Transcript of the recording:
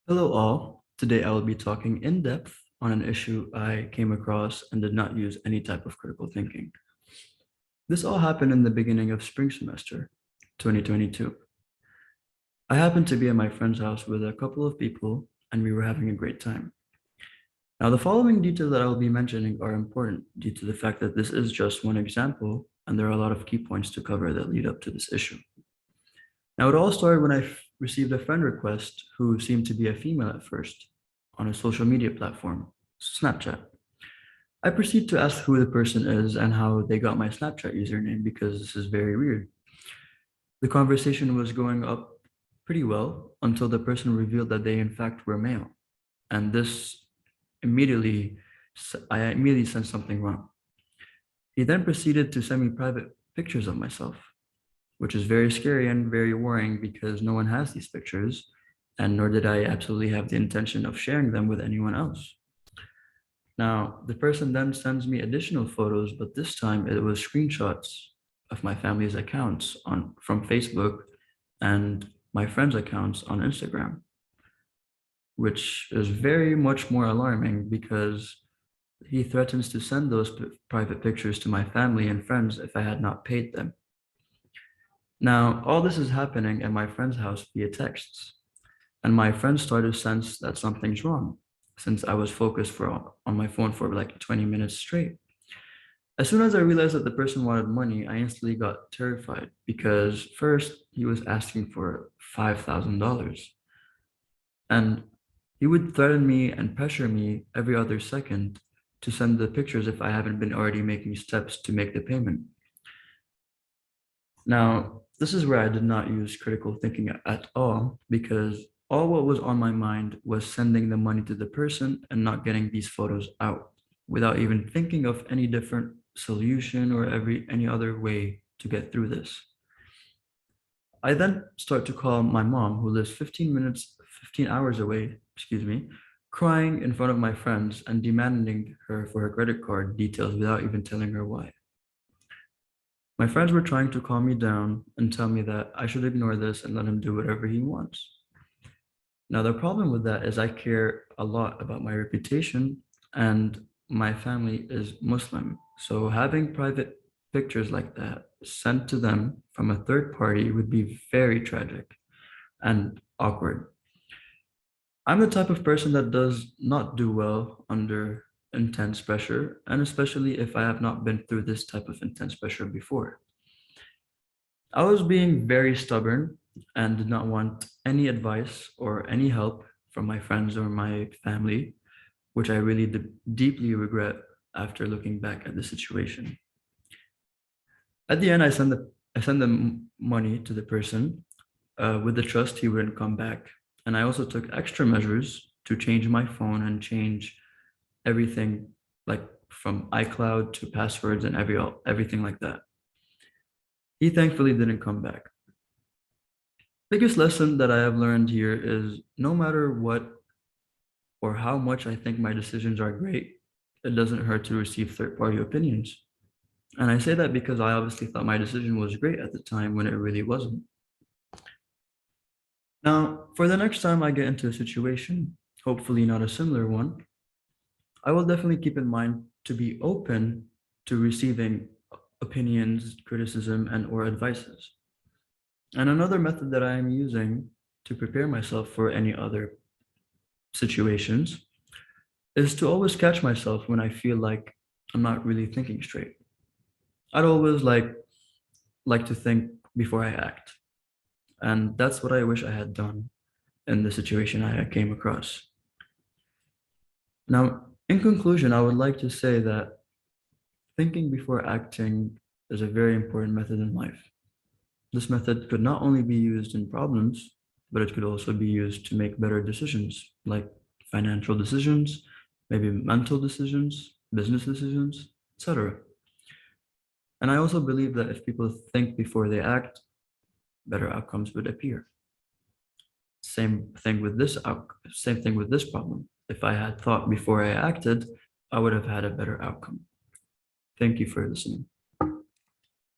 Hello all. Today I will be talking in depth on an issue I came across and did not use any type of critical thinking. This all happened in the beginning of spring semester 2022. I happened to be at my friend's house with a couple of people and we were having a great time. Now, the following details that I will be mentioning are important due to the fact that this is just one example and there are a lot of key points to cover that lead up to this issue. Now, it all started when I received a friend request who seemed to be a female at first on a social media platform, Snapchat. I proceed to ask who the person is and how they got my Snapchat username because this is very weird. The conversation was going up pretty well until the person revealed that they in fact were male. And this immediately, I immediately sensed something wrong. He then proceeded to send me private pictures of myself, which is very scary and very worrying because no one has these pictures, and nor did I absolutely have the intention of sharing them with anyone else. Now, the person then sends me additional photos, but this time it was screenshots of my family's accounts from Facebook and my friends' accounts on Instagram, which is very much more alarming because he threatens to send those private pictures to my family and friends if I had not paid them. Now, all this is happening at my friend's house via texts, and my friend started to sense that something's wrong since I was focused on my phone for like 20 minutes straight. As soon as I realized that the person wanted money, I instantly got terrified because first he was asking for $5,000 and he would threaten me and pressure me every other second to send the pictures if I haven't been already making steps to make the payment. Now, this is where I did not use critical thinking at all because all what was on my mind was sending the money to the person and not getting these photos out without even thinking of any different solution or any other way to get through this. I then start to call my mom, who lives 15 hours away, excuse me, crying in front of my friends and demanding her for her credit card details without even telling her why. My friends were trying to calm me down and tell me that I should ignore this and let him do whatever he wants. Now, the problem with that is I care a lot about my reputation and my family is Muslim. So having private pictures like that sent to them from a third party would be very tragic and awkward. I'm the type of person that does not do well under intense pressure, and especially if I have not been through this type of intense pressure before. I was being very stubborn and did not want any advice or any help from my friends or my family, which I really deeply regret after looking back at the situation. At the end, I send the money to the person with the trust he wouldn't come back. And I also took extra measures to change my phone and change everything like from iCloud to passwords and everything like that. He thankfully didn't come back. Biggest lesson that I have learned here is no matter what or how much I think my decisions are great, it doesn't hurt to receive third-party opinions. And I say that because I obviously thought my decision was great at the time when it really wasn't. Now, for the next time I get into a situation, hopefully not a similar one, I will definitely keep in mind to be open to receiving opinions, criticism, and or advices. And another method that I am using to prepare myself for any other situations is to always catch myself when I feel like I'm not really thinking straight. I'd always like to think before I act. And that's what I wish I had done in the situation I came across. Now, in conclusion, I would like to say that thinking before acting is a very important method in life. This method could not only be used in problems, but it could also be used to make better decisions, like financial decisions, maybe mental decisions, business decisions, etc. And I also believe that if people think before they act, better outcomes would appear. Same thing with this problem. If I had thought before I acted, I would have had a better outcome. Thank you for listening.